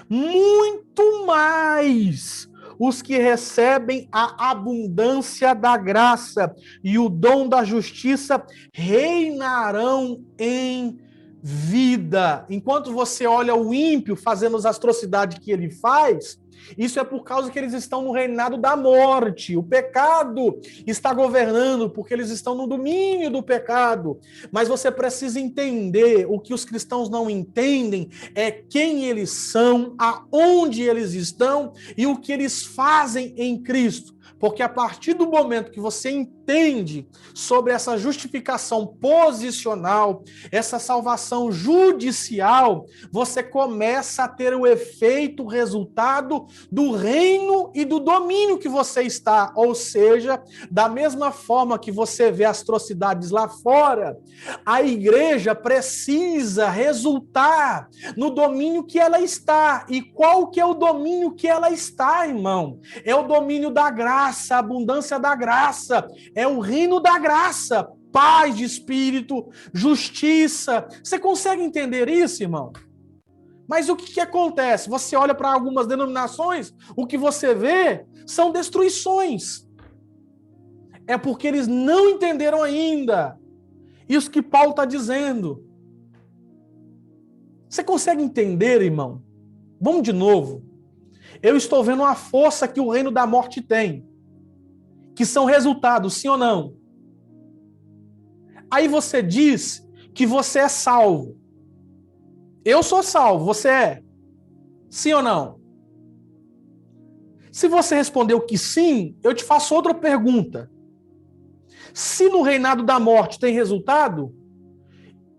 muito mais os que recebem a abundância da graça e o dom da justiça reinarão em vida. Enquanto você olha o ímpio fazendo as atrocidades que ele faz, isso é por causa que eles estão no reinado da morte. O pecado está governando, porque eles estão no domínio do pecado. Mas você precisa entender, o que os cristãos não entendem é quem eles são, aonde eles estão e o que eles fazem em Cristo. Porque a partir do momento que você entende sobre essa justificação posicional, essa salvação judicial, você começa a ter o efeito, o resultado do reino e do domínio que você está. Ou seja, da mesma forma que você vê as atrocidades lá fora, a igreja precisa resultar no domínio que ela está. E qual que é o domínio que ela está, irmão? É o domínio da graça, a abundância da graça, é o reino da graça, paz de espírito, justiça. Você consegue entender isso, irmão? Mas o que acontece? Você olha para algumas denominações, o que você vê são destruições. É porque eles não entenderam ainda isso que Paulo está dizendo. Você consegue entender, irmão? Vamos de novo. Eu estou vendo a força que o reino da morte tem, que são resultados, sim ou não? Aí você diz que você é salvo. Eu sou salvo, você é? Sim ou não? Se você respondeu que sim, eu te faço outra pergunta. Se no reinado da morte tem resultado,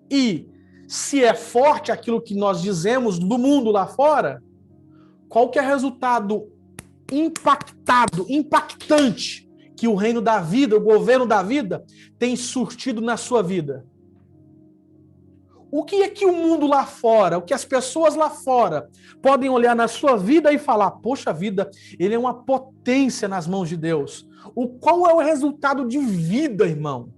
e se é forte aquilo que nós dizemos do mundo lá fora, qual que é o resultado impactante que o reino da vida, o governo da vida, tem surtido na sua vida? O que é que o mundo lá fora, o que as pessoas lá fora podem olhar na sua vida e falar, poxa vida, ele é uma potência nas mãos de Deus. Qual é o resultado de vida, irmão,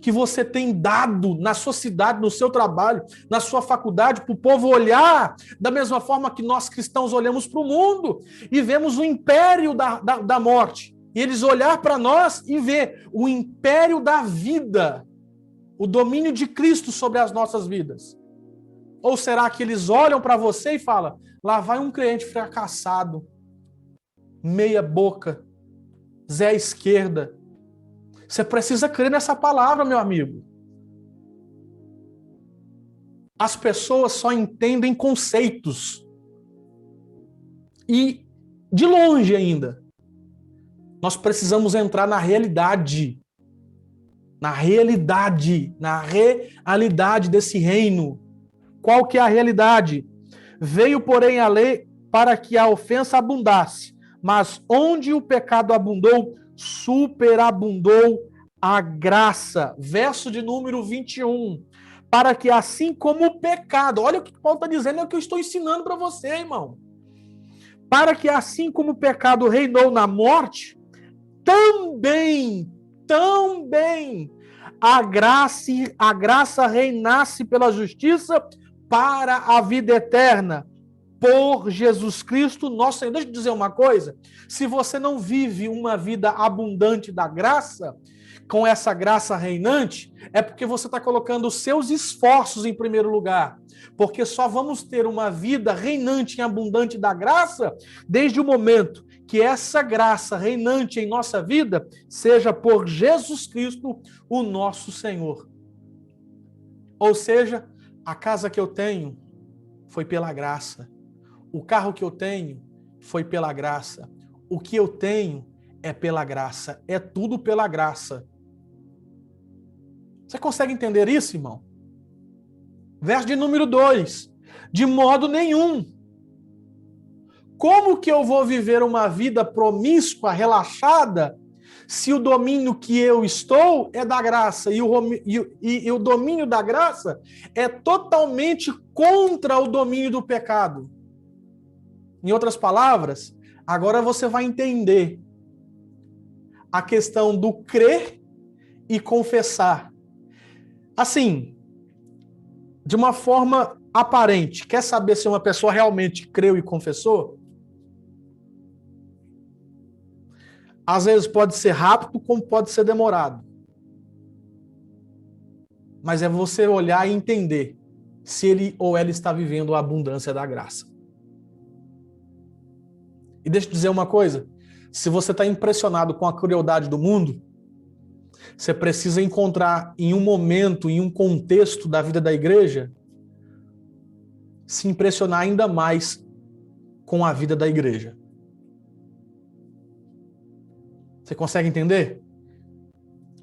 que você tem dado na sua cidade, no seu trabalho, na sua faculdade, para o povo olhar da mesma forma que nós cristãos olhamos para o mundo e vemos o império da morte. E eles olhar para nós e ver o império da vida, o domínio de Cristo sobre as nossas vidas. Ou será que eles olham para você e falam, lá vai um crente fracassado, meia boca, Zé Esquerda. Você precisa crer nessa palavra, meu amigo. As pessoas só entendem conceitos. E, de longe ainda, nós precisamos entrar na realidade. Na realidade desse reino. Qual que é a realidade? Veio, porém, a lei para que a ofensa abundasse, mas onde o pecado abundou, superabundou a graça. Verso de número 21. Para que assim como o pecado, olha o que Paulo está dizendo, é o que eu estou ensinando para você, irmão. Para que assim como o pecado reinou na morte, também a graça reinasse pela justiça para a vida eterna, por Jesus Cristo, nosso Senhor. Deixa eu dizer uma coisa, se você não vive uma vida abundante da graça, com essa graça reinante, é porque você está colocando os seus esforços em primeiro lugar, porque só vamos ter uma vida reinante e abundante da graça desde o momento que essa graça reinante em nossa vida seja por Jesus Cristo, o nosso Senhor. Ou seja, a casa que eu tenho foi pela graça. O carro que eu tenho foi pela graça. O que eu tenho é pela graça. É tudo pela graça. Você consegue entender isso, irmão? Verso de número 2. De modo nenhum. Como que eu vou viver uma vida promíscua, relaxada, se o domínio que eu estou é da graça e o domínio da graça é totalmente contra o domínio do pecado? Em outras palavras, agora você vai entender a questão do crer e confessar. Assim, de uma forma aparente, quer saber se uma pessoa realmente creu e confessou? Às vezes pode ser rápido, como pode ser demorado. Mas é você olhar e entender se ele ou ela está vivendo a abundância da graça. E deixa eu te dizer uma coisa, se você está impressionado com a crueldade do mundo, você precisa encontrar em um momento, em um contexto da vida da igreja, se impressionar ainda mais com a vida da igreja. Você consegue entender?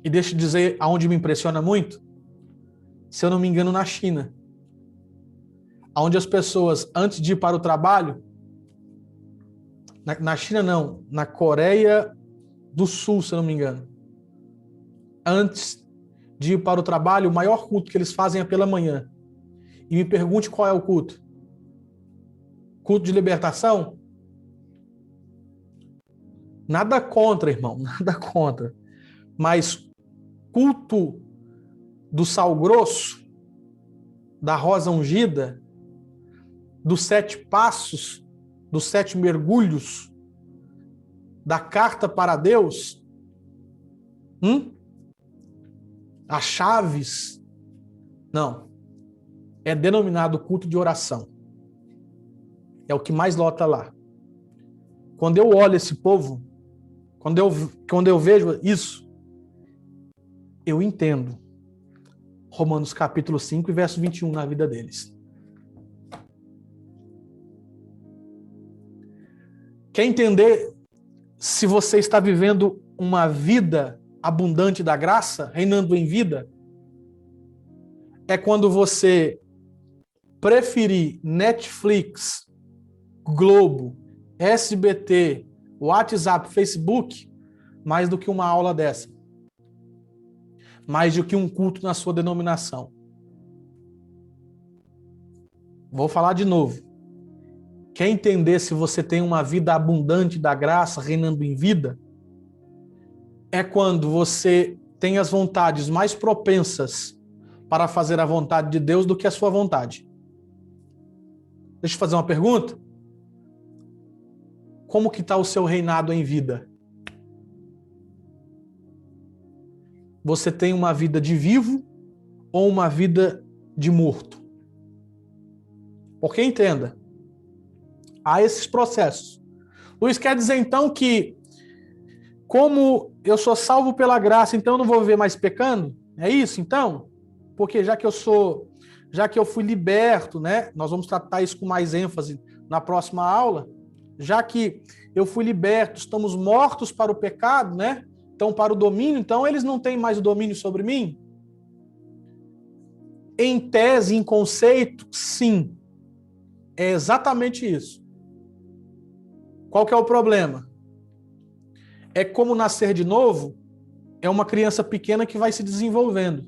E deixa eu dizer aonde me impressiona muito. Se eu não me engano, na China. Onde as pessoas, antes de ir para o trabalho, na China não, na Coreia do Sul, se eu não me engano. Antes de ir para o trabalho, o maior culto que eles fazem é pela manhã. E me pergunte qual é o culto. Culto de libertação? Nada contra, irmão, nada contra. Mas culto do sal grosso, da rosa ungida, dos 7 passos, dos 7 mergulhos, da carta para Deus, as chaves, não. É denominado culto de oração. É o que mais lota lá. Quando eu olho esse povo, quando eu vejo isso, eu entendo Romanos capítulo 5 e verso 21 na vida deles. Quer entender se você está vivendo uma vida abundante da graça, reinando em vida? É quando você preferir Netflix, Globo, SBT, WhatsApp, Facebook, mais do que uma aula dessa. Mais do que um culto na sua denominação. Vou falar de novo. Quer entender se você tem uma vida abundante da graça, reinando em vida? É quando você tem as vontades mais propensas para fazer a vontade de Deus do que a sua vontade. Deixa eu fazer uma pergunta. Como que está o seu reinado em vida? Você tem uma vida de vivo ou uma vida de morto? Porque entenda, há esses processos. Luiz, quer dizer então que como eu sou salvo pela graça, então eu não vou viver mais pecando? É isso então? Porque já que eu fui liberto, né? Nós vamos tratar isso com mais ênfase na próxima aula. Já que eu fui liberto, estamos mortos para o pecado, né? Então, para o domínio, então eles não têm mais o domínio sobre mim? Em tese, em conceito, sim. É exatamente isso. Qual que é o problema? É como nascer de novo, é uma criança pequena que vai se desenvolvendo.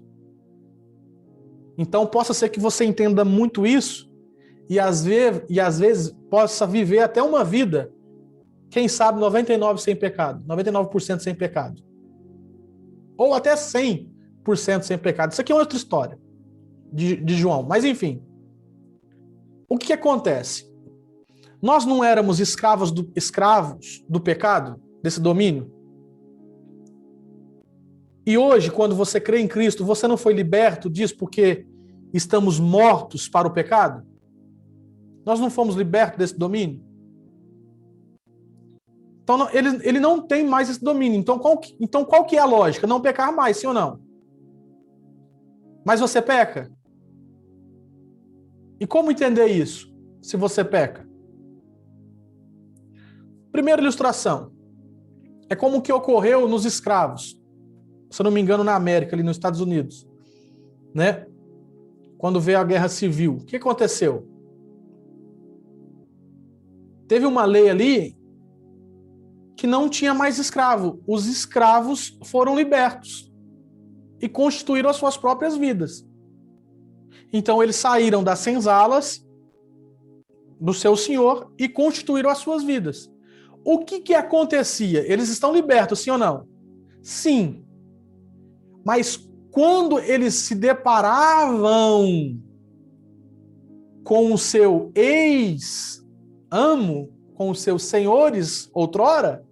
Então, possa ser que você entenda muito isso e às vezes possa viver até uma vida, quem sabe 99% sem pecado, 99% sem pecado. Ou até 100% sem pecado. Isso aqui é outra história de João. Mas enfim, o que acontece? Nós não éramos escravos do pecado, desse domínio? E hoje, quando você crê em Cristo, você não foi liberto disso porque estamos mortos para o pecado? Nós não fomos libertos desse domínio? Então, ele não tem mais esse domínio. Então, qual que é a lógica? Não pecar mais, sim ou não? Mas você peca? E como entender isso, se você peca? Primeira ilustração. É como o que ocorreu nos escravos. Se eu não me engano, na América, ali nos Estados Unidos. Né? Quando veio a Guerra Civil. O que aconteceu? Teve uma lei ali que não tinha mais escravo. Os escravos foram libertos e constituíram as suas próprias vidas. Então eles saíram das senzalas do seu senhor e constituíram as suas vidas. O que acontecia? Eles estão libertos, sim ou não? Sim. Mas quando eles se deparavam com o seu ex-amo, com os seus senhores outrora,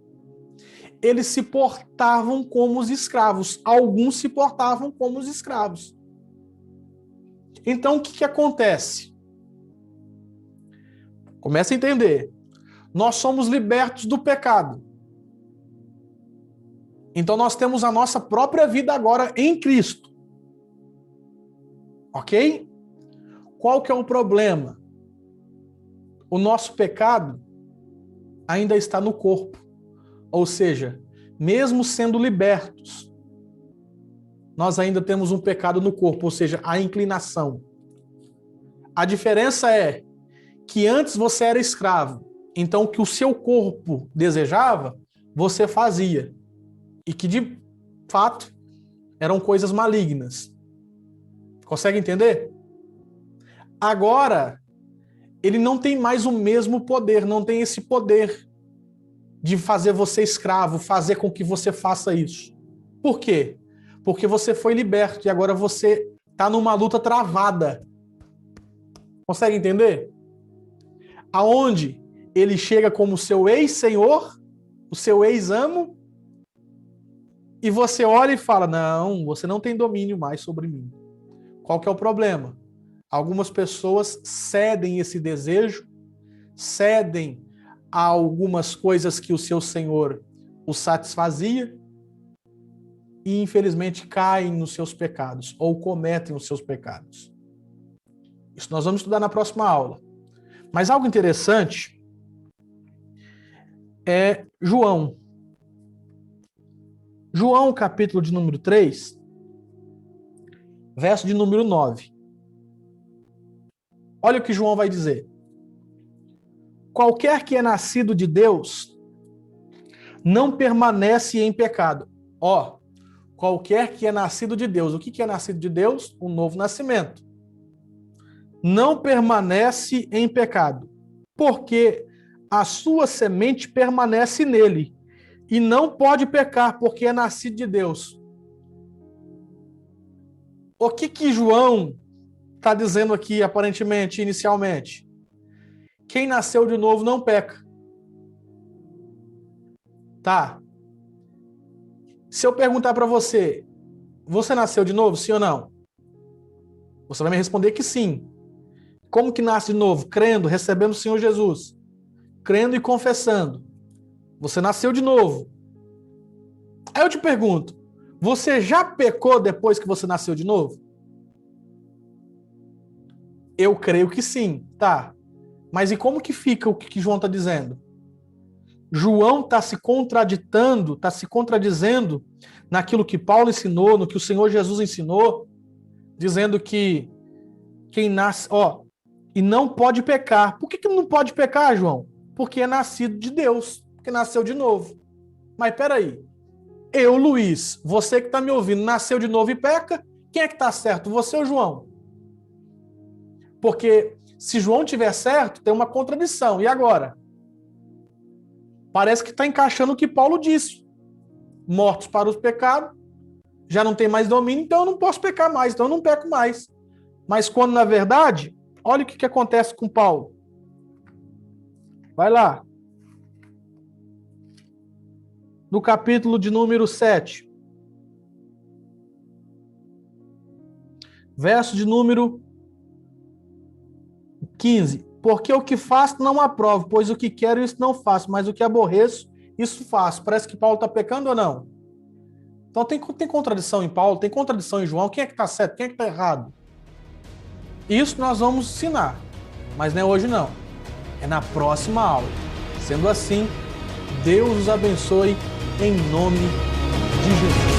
eles se portavam como os escravos. Alguns se portavam como os escravos. Então, o que acontece? Começa a entender. Nós somos libertos do pecado. Então, nós temos a nossa própria vida agora em Cristo. Ok? Qual que é o problema? O nosso pecado ainda está no corpo. Ou seja, mesmo sendo libertos, nós ainda temos um pecado no corpo, ou seja, a inclinação. A diferença é que antes você era escravo, então o que o seu corpo desejava, você fazia. E que, de fato, eram coisas malignas. Consegue entender? Agora, ele não tem mais o mesmo poder, não tem esse poder de fazer você escravo, fazer com que você faça isso. Por quê? Porque você foi liberto e agora você está numa luta travada. Consegue entender? Aonde ele chega como seu ex-senhor, o seu ex-amo, e você olha e fala, não, você não tem domínio mais sobre mim. Qual que é o problema? Algumas pessoas cedem esse desejo, cedem a algumas coisas que o seu senhor os satisfazia e, infelizmente, caem nos seus pecados ou cometem os seus pecados. Isso nós vamos estudar na próxima aula. Mas algo interessante é João. João, capítulo de número 3, verso de número 9. Olha o que João vai dizer. Qualquer que é nascido de Deus não permanece em pecado. Qualquer que é nascido de Deus. O que é nascido de Deus? Um novo nascimento. Não permanece em pecado, porque a sua semente permanece nele, e não pode pecar, porque é nascido de Deus. O que João está dizendo aqui, aparentemente, inicialmente? Quem nasceu de novo não peca. Tá. Se eu perguntar para você, você nasceu de novo, sim ou não? Você vai me responder que sim. Como que nasce de novo? Crendo, recebendo o Senhor Jesus. Crendo e confessando. Você nasceu de novo. Aí eu te pergunto, você já pecou depois que você nasceu de novo? Eu creio que sim, tá. Mas e como que fica o que João está dizendo? João está se contradizendo naquilo que Paulo ensinou, no que o Senhor Jesus ensinou, dizendo que quem nasce, e não pode pecar. Por que não pode pecar, João? Porque é nascido de Deus, porque nasceu de novo. Mas peraí, eu, Luiz, você que está me ouvindo, nasceu de novo e peca, quem é que está certo, você ou João? Porque se João tiver certo, tem uma contradição. E agora? Parece que está encaixando o que Paulo disse. Mortos para os pecados, já não tem mais domínio, então eu não posso pecar mais, então eu não peco mais. Mas quando, na verdade, olha o que acontece com Paulo. Vai lá. No capítulo de número 7. Verso de número 15. Porque o que faço não aprovo, pois o que quero isso não faço, mas o que aborreço, isso faço. Parece que Paulo está pecando ou não? Então tem contradição em Paulo, tem contradição em João. Quem é que está certo, quem é que está errado? Isso nós vamos ensinar, mas não é hoje não. É na próxima aula. Sendo assim, Deus os abençoe em nome de Jesus.